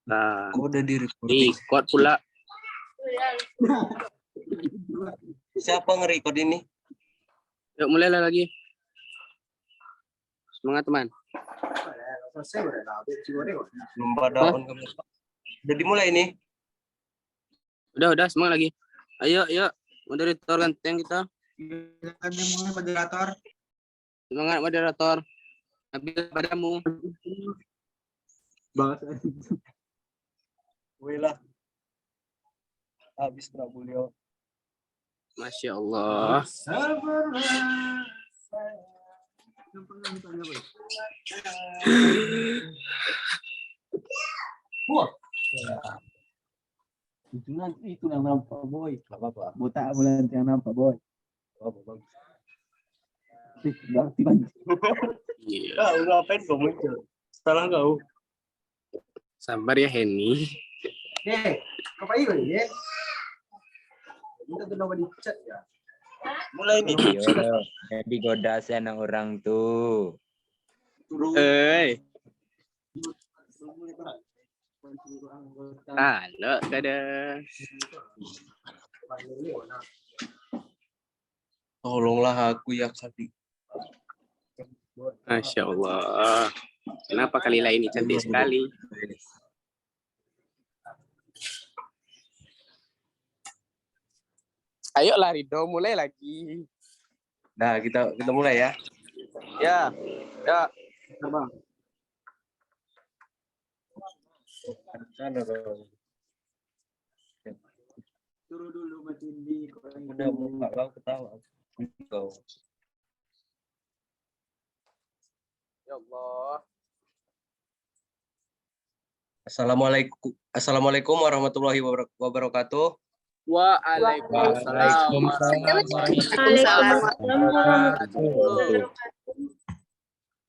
Nah, Udah di recording. record pula. Siapa nge-record ini? Yuk mulailah lagi. Semangat teman. Belum pada on kamera. Udah dimulai nih. Udah semangat lagi. Ayo. Moderator ganteng kita. Silakan dimulai moderator. Semangat moderator. Nabil padamu. Banget. Wih lah. Habis beliau. Masya Allah. Wah. Itu yang nampak boy. Apa-apa. Buta bulan yang nampak boy. Apa bagus. Berarti banyak. Iya. Ah, ngapain kau muncul? Salah kau. Sabar ya Henny. Apa ini ya? Kita tuh nama di chat ya. Mulai nih. Jadi goda sana orang tuh. Halo, kada. Tolonglah aku ya Kadi. Masya Allah. Kenapa Kalila ini cantik sekali? Ayo lah Rido, mulai lagi. Nah, kita mulai ya. Ya. Bang. Sana dong. Suruh dulu matiin di Udah muka kau ketawa. Kau. Ya Allah. Assalamualaikum warahmatullahi wabarakatuh. Waalaikumsalam.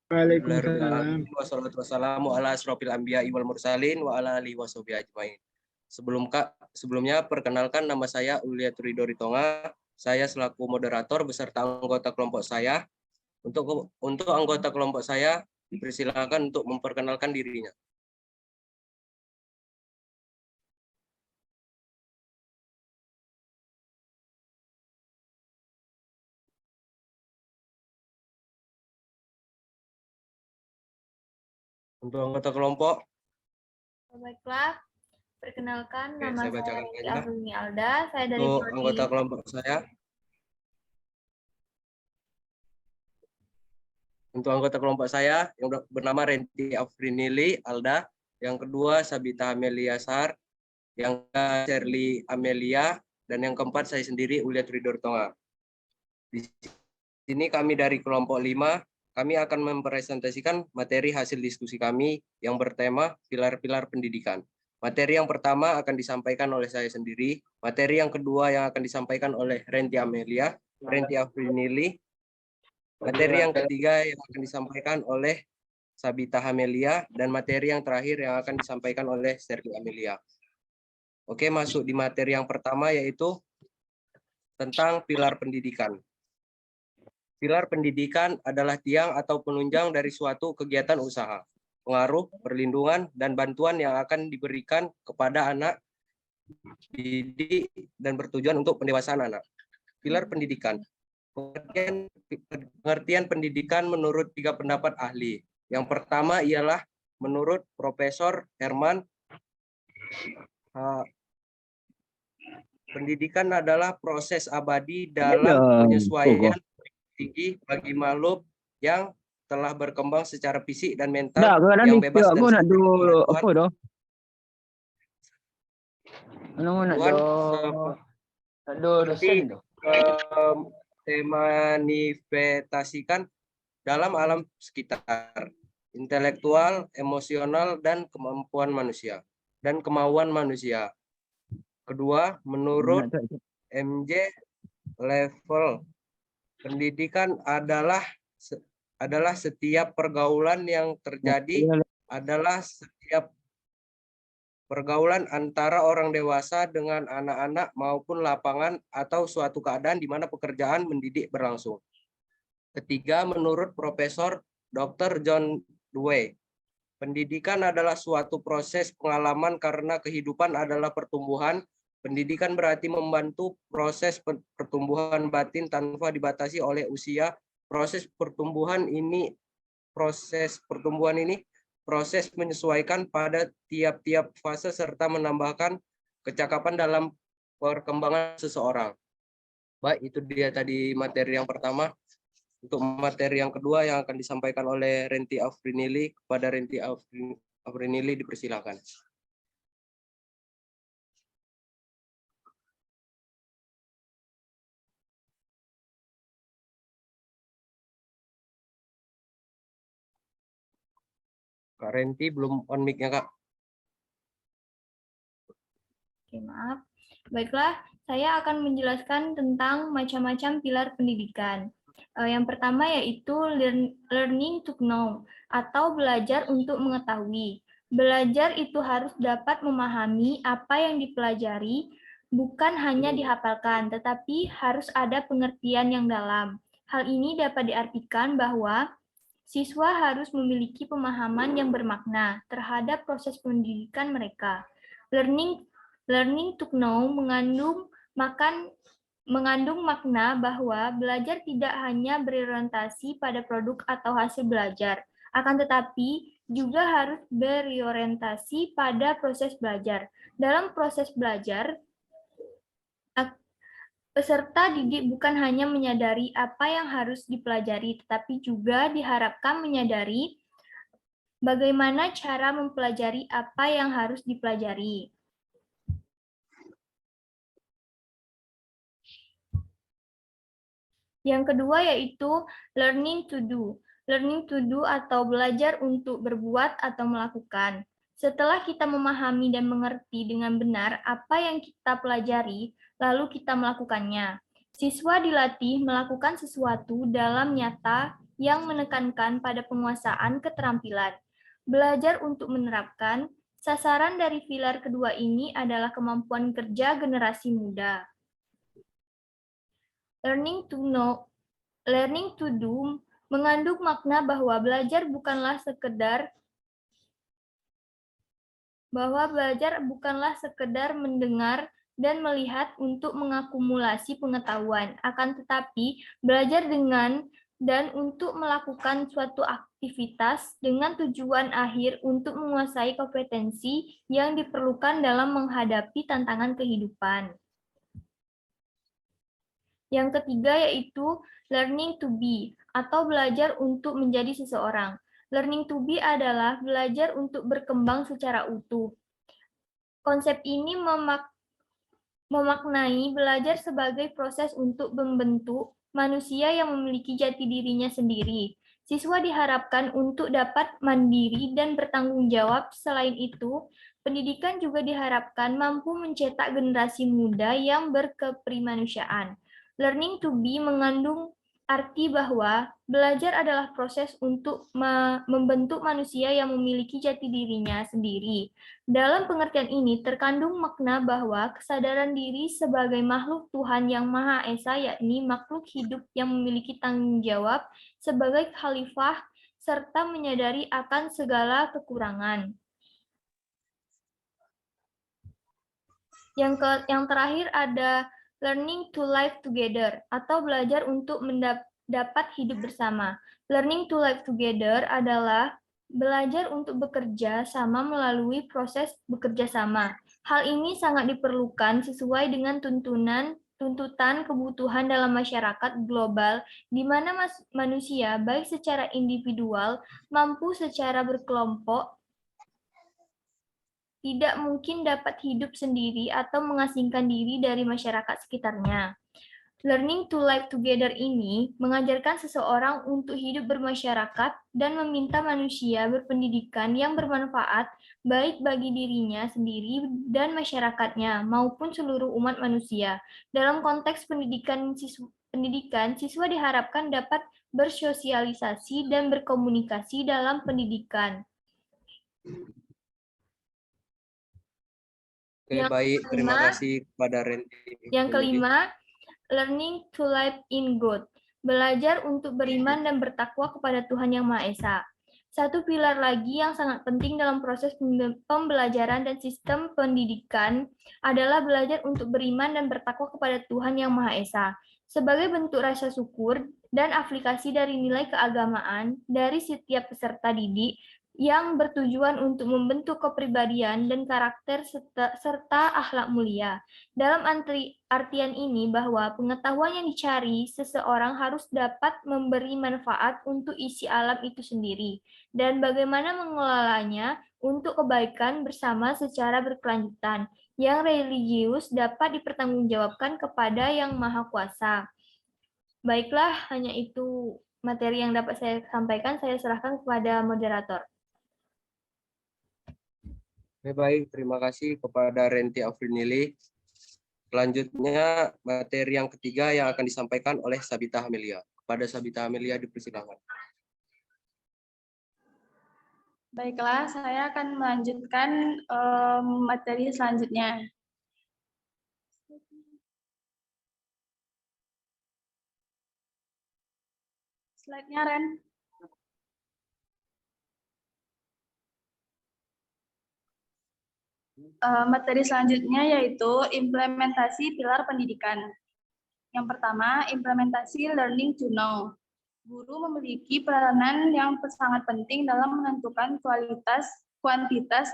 Waalaikumsalam. Wassalamu ala asrofil anbiya'i wal mursalin wa ala alihi washabihi ajmain. Sebelumnya perkenalkan nama saya Uliatul Ridho Ritonga. Saya selaku moderator beserta anggota kelompok saya. Untuk anggota kelompok saya dipersilakan untuk memperkenalkan dirinya. Untuk anggota kelompok, Baiklah, perkenalkan Oke, nama saya saya bacakan Renti saja. Afrini Alda. Saya dari untuk Prodi anggota kelompok saya, yang bernama Renti Afrinili Alda, yang kedua Sabita Amelia Sar, yang ketiga Shirley Amelia, dan yang keempat saya sendiri Uliatul Ridho Ritonga. Di sini kami dari kelompok 5, kami akan mempresentasikan materi hasil diskusi kami yang bertema pilar-pilar pendidikan. Materi yang pertama akan disampaikan oleh saya sendiri, materi yang kedua yang akan disampaikan oleh Renti Afrinili, materi yang ketiga yang akan disampaikan oleh Sabita Amelia, dan materi yang terakhir yang akan disampaikan oleh Shirley Amelia. Oke, masuk di materi yang pertama yaitu tentang pilar pendidikan. Pilar pendidikan adalah tiang atau penunjang dari suatu kegiatan usaha, pengaruh, perlindungan, dan bantuan yang akan diberikan kepada anak didik dan bertujuan untuk pendewasaan anak. Pilar pendidikan. Pengertian pendidikan menurut 3 pendapat ahli. Yang pertama ialah menurut Profesor Herman, pendidikan adalah proses abadi dalam penyesuaian tinggi bagi makhluk yang telah berkembang secara fisik dan mental yang bebas dan manifestasikan dalam alam sekitar, intelektual, emosional, dan kemauan manusia. Kedua, menurut MJ Level, pendidikan adalah setiap pergaulan yang terjadi adalah setiap pergaulan antara orang dewasa dengan anak-anak maupun lapangan atau suatu keadaan di mana pekerjaan mendidik berlangsung. Ketiga, menurut Profesor Dr. John Dewey, Pendidikan adalah suatu proses pengalaman karena kehidupan adalah pertumbuhan. Pendidikan berarti membantu proses pertumbuhan batin tanpa dibatasi oleh usia. Proses pertumbuhan ini proses menyesuaikan pada tiap-tiap fase serta menambahkan kecakapan dalam perkembangan seseorang. Baik, itu dia tadi materi yang pertama. Untuk materi yang kedua yang akan disampaikan oleh Renti Afrinili, kepada Renti Afrinili dipersilakan. Kak Renti belum on mic-nya, Kak. Oke, maaf. Baiklah, saya akan menjelaskan tentang macam-macam pilar pendidikan. Yang pertama yaitu learning to know atau belajar untuk mengetahui. Belajar itu harus dapat memahami apa yang dipelajari, bukan hanya dihafalkan, tetapi harus ada pengertian yang dalam. Hal ini dapat diartikan bahwa siswa harus memiliki pemahaman yang bermakna terhadap proses pendidikan mereka. Learning to know mengandung makna bahwa belajar tidak hanya berorientasi pada produk atau hasil belajar, akan tetapi juga harus berorientasi pada proses belajar. Dalam proses belajar, peserta didik bukan hanya menyadari apa yang harus dipelajari, tetapi juga diharapkan menyadari bagaimana cara mempelajari apa yang harus dipelajari. Yang kedua yaitu learning to do. Learning to do atau belajar untuk berbuat atau melakukan. Setelah kita memahami dan mengerti dengan benar apa yang kita pelajari, lalu kita melakukannya. Siswa dilatih melakukan sesuatu dalam nyata yang menekankan pada penguasaan keterampilan. Belajar untuk menerapkan, sasaran dari pilar kedua ini adalah kemampuan kerja generasi muda. Learning to do mengandung makna bahwa belajar bukanlah sekedar mendengar dan melihat untuk mengakumulasi pengetahuan, akan tetapi belajar dengan dan untuk melakukan suatu aktivitas dengan tujuan akhir untuk menguasai kompetensi yang diperlukan dalam menghadapi tantangan kehidupan. Yang ketiga yaitu learning to be atau belajar untuk menjadi seseorang. Learning to be adalah belajar untuk berkembang secara utuh. Konsep ini memaknai belajar sebagai proses untuk membentuk manusia yang memiliki jati dirinya sendiri. Siswa diharapkan untuk dapat mandiri dan bertanggung jawab. Selain itu, pendidikan juga diharapkan mampu mencetak generasi muda yang berkeprimanusiaan. Learning to be mengandung arti bahwa belajar adalah proses untuk membentuk manusia yang memiliki jati dirinya sendiri. Dalam pengertian ini terkandung makna bahwa kesadaran diri sebagai makhluk Tuhan yang Maha Esa, yakni makhluk hidup yang memiliki tanggung jawab sebagai khalifah serta menyadari akan segala kekurangan. Yang terakhir ada learning to live together atau belajar untuk dapat hidup bersama. Learning to live together adalah belajar untuk bekerja sama melalui proses bekerja sama. Hal ini sangat diperlukan sesuai dengan tuntutan kebutuhan dalam masyarakat global di mana manusia baik secara individual mampu secara berkelompok tidak mungkin dapat hidup sendiri atau mengasingkan diri dari masyarakat sekitarnya. Learning to live together ini mengajarkan seseorang untuk hidup bermasyarakat dan meminta manusia berpendidikan yang bermanfaat baik bagi dirinya sendiri dan masyarakatnya maupun seluruh umat manusia. Dalam konteks pendidikan, siswa diharapkan dapat bersosialisasi dan berkomunikasi dalam pendidikan. Oke, baik. Terima kasih kepada Renti. Yang kelima, learning to live in God. Belajar untuk beriman dan bertakwa kepada Tuhan Yang Maha Esa. Satu pilar lagi yang sangat penting dalam proses pembelajaran dan sistem pendidikan adalah belajar untuk beriman dan bertakwa kepada Tuhan Yang Maha Esa. Sebagai bentuk rasa syukur dan aplikasi dari nilai keagamaan dari setiap peserta didik yang bertujuan untuk membentuk kepribadian dan karakter serta akhlak mulia. Dalam artian ini bahwa pengetahuan yang dicari seseorang harus dapat memberi manfaat untuk isi alam itu sendiri dan bagaimana mengelolanya untuk kebaikan bersama secara berkelanjutan yang religius dapat dipertanggungjawabkan kepada Yang Maha Kuasa. Baiklah, hanya itu materi yang dapat saya sampaikan. Saya serahkan kepada moderator. Baik, terima kasih kepada Renti Afrinili. Selanjutnya materi yang ketiga yang akan disampaikan oleh Sabita Amelia. Kepada Sabita Amelia dipersilakan. Baiklah, saya akan melanjutkan materi selanjutnya. Slide-nya, Ren. Materi selanjutnya yaitu implementasi pilar pendidikan. Yang pertama, implementasi learning to know. Guru memiliki peranan yang sangat penting dalam menentukan kuantitas,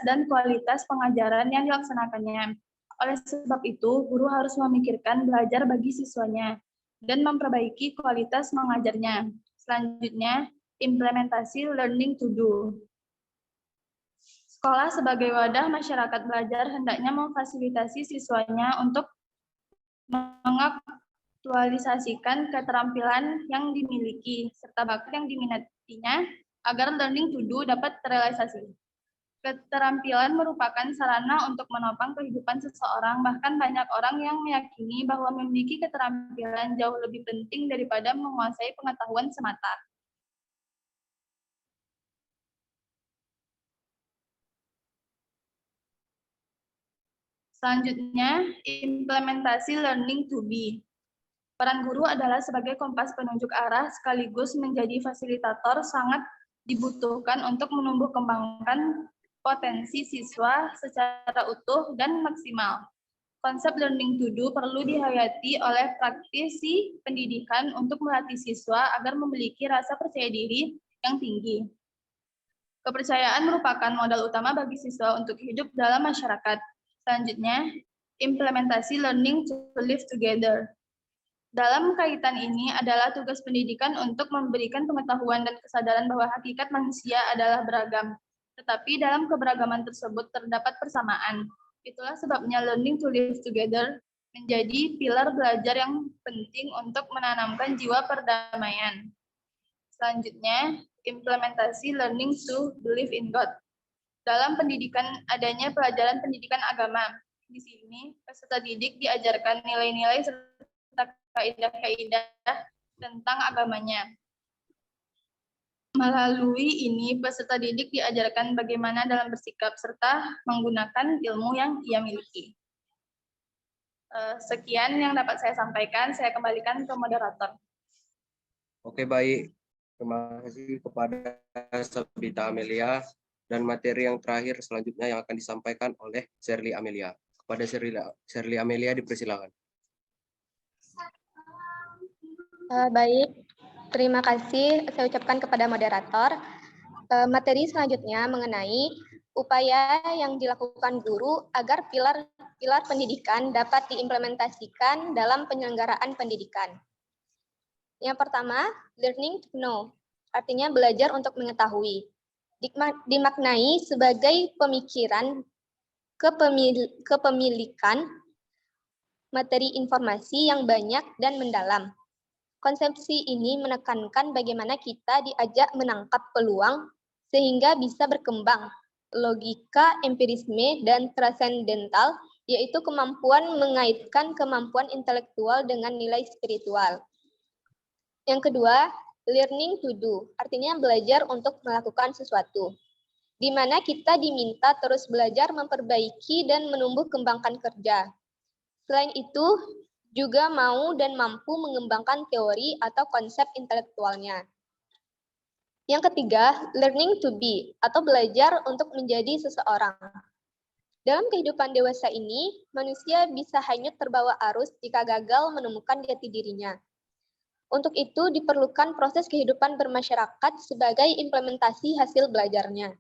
dan kualitas pengajaran yang dilaksanakannya. Oleh sebab itu, guru harus memikirkan belajar bagi siswanya dan memperbaiki kualitas mengajarnya. Selanjutnya, implementasi learning to do. Sekolah sebagai wadah masyarakat belajar hendaknya memfasilitasi siswanya untuk mengaktualisasikan keterampilan yang dimiliki serta bakat yang diminatinya agar learning to do dapat terrealisasi. Keterampilan merupakan sarana untuk menopang kehidupan seseorang, bahkan banyak orang yang meyakini bahwa memiliki keterampilan jauh lebih penting daripada menguasai pengetahuan semata. Selanjutnya, implementasi learning to be. Peran guru adalah sebagai kompas penunjuk arah sekaligus menjadi fasilitator sangat dibutuhkan untuk menumbuh kembangkan potensi siswa secara utuh dan maksimal. Konsep learning to do perlu dihayati oleh praktisi pendidikan untuk melatih siswa agar memiliki rasa percaya diri yang tinggi. Kepercayaan merupakan modal utama bagi siswa untuk hidup dalam masyarakat. Selanjutnya, implementasi learning to live together. Dalam kaitan ini adalah tugas pendidikan untuk memberikan pengetahuan dan kesadaran bahwa hakikat manusia adalah beragam. Tetapi dalam keberagaman tersebut terdapat persamaan. Itulah sebabnya learning to live together menjadi pilar belajar yang penting untuk menanamkan jiwa perdamaian. Selanjutnya, implementasi learning to believe in God. Dalam pendidikan adanya pelajaran pendidikan agama. Di sini peserta didik diajarkan nilai-nilai serta kaidah-kaidah tentang agamanya. Melalui ini peserta didik diajarkan bagaimana dalam bersikap serta menggunakan ilmu yang ia miliki. Sekian yang dapat saya sampaikan, saya kembalikan ke moderator. Oke, baik. Terima kasih kepada Sabita Amelia. Dan materi yang terakhir selanjutnya yang akan disampaikan oleh Shirley Amelia. Kepada Shirley Amelia dipersilakan. Baik, terima kasih saya ucapkan kepada moderator. Materi selanjutnya mengenai upaya yang dilakukan guru agar pilar pendidikan dapat diimplementasikan dalam penyelenggaraan pendidikan. Yang pertama, learning to know, artinya belajar untuk mengetahui. Dimaknai sebagai pemikiran kepemilikan materi informasi yang banyak dan mendalam. Konsepsi ini menekankan bagaimana kita diajak menangkap peluang sehingga bisa berkembang. Logika, empirisme, dan transendental, yaitu kemampuan mengaitkan kemampuan intelektual dengan nilai spiritual. Yang kedua, learning to do, artinya belajar untuk melakukan sesuatu, di mana kita diminta terus belajar memperbaiki dan menumbuh kembangkan kerja. Selain itu, juga mau dan mampu mengembangkan teori atau konsep intelektualnya. Yang ketiga, learning to be atau belajar untuk menjadi seseorang. Dalam kehidupan dewasa ini, manusia bisa hanyut terbawa arus jika gagal menemukan jati dirinya. Untuk itu diperlukan proses kehidupan bermasyarakat sebagai implementasi hasil belajarnya.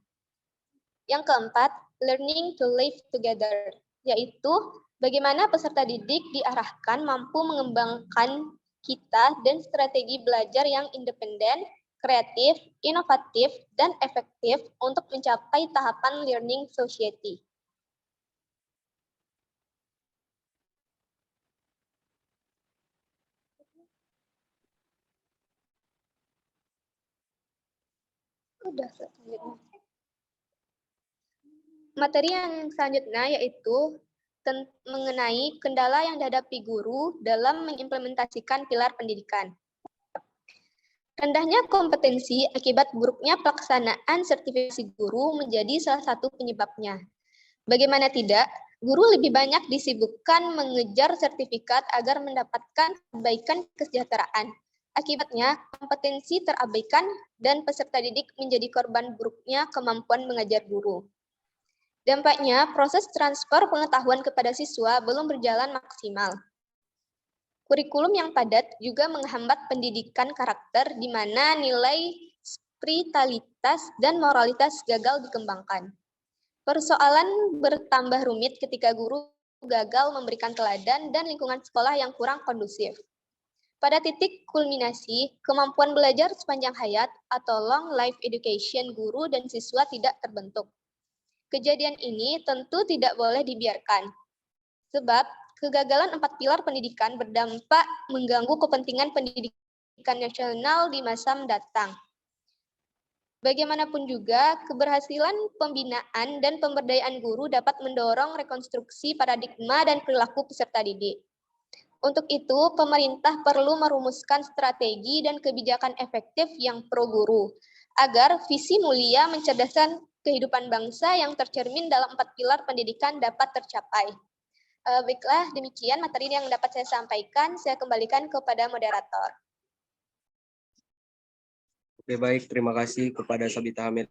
Yang keempat, learning to live together, yaitu bagaimana peserta didik diarahkan mampu mengembangkan kita dan strategi belajar yang independen, kreatif, inovatif, dan efektif untuk mencapai tahapan learning society. Udah selanjutnya. Materi yang selanjutnya yaitu mengenai kendala yang dihadapi guru dalam mengimplementasikan pilar pendidikan. Rendahnya kompetensi akibat buruknya pelaksanaan sertifikasi guru menjadi salah satu penyebabnya. Bagaimana tidak, guru lebih banyak disibukkan mengejar sertifikat agar mendapatkan kebaikan kesejahteraan. Akibatnya, kompetensi terabaikan dan peserta didik menjadi korban buruknya kemampuan mengajar guru. Dampaknya, proses transfer pengetahuan kepada siswa belum berjalan maksimal. Kurikulum yang padat juga menghambat pendidikan karakter di mana nilai spiritualitas dan moralitas gagal dikembangkan. Persoalan bertambah rumit ketika guru gagal memberikan teladan dan lingkungan sekolah yang kurang kondusif. Pada titik kulminasi, kemampuan belajar sepanjang hayat atau long life education guru dan siswa tidak terbentuk. Kejadian ini tentu tidak boleh dibiarkan, sebab kegagalan 4 pilar pendidikan berdampak mengganggu kepentingan pendidikan nasional di masa mendatang. Bagaimanapun juga, keberhasilan pembinaan dan pemberdayaan guru dapat mendorong rekonstruksi paradigma dan perilaku peserta didik. Untuk itu, pemerintah perlu merumuskan strategi dan kebijakan efektif yang pro guru, agar visi mulia mencerdaskan kehidupan bangsa yang tercermin dalam 4 pilar pendidikan dapat tercapai. Baiklah, demikian materi yang dapat saya sampaikan. Saya kembalikan kepada moderator. Oke, baik. Terima kasih kepada Sabita Hamid.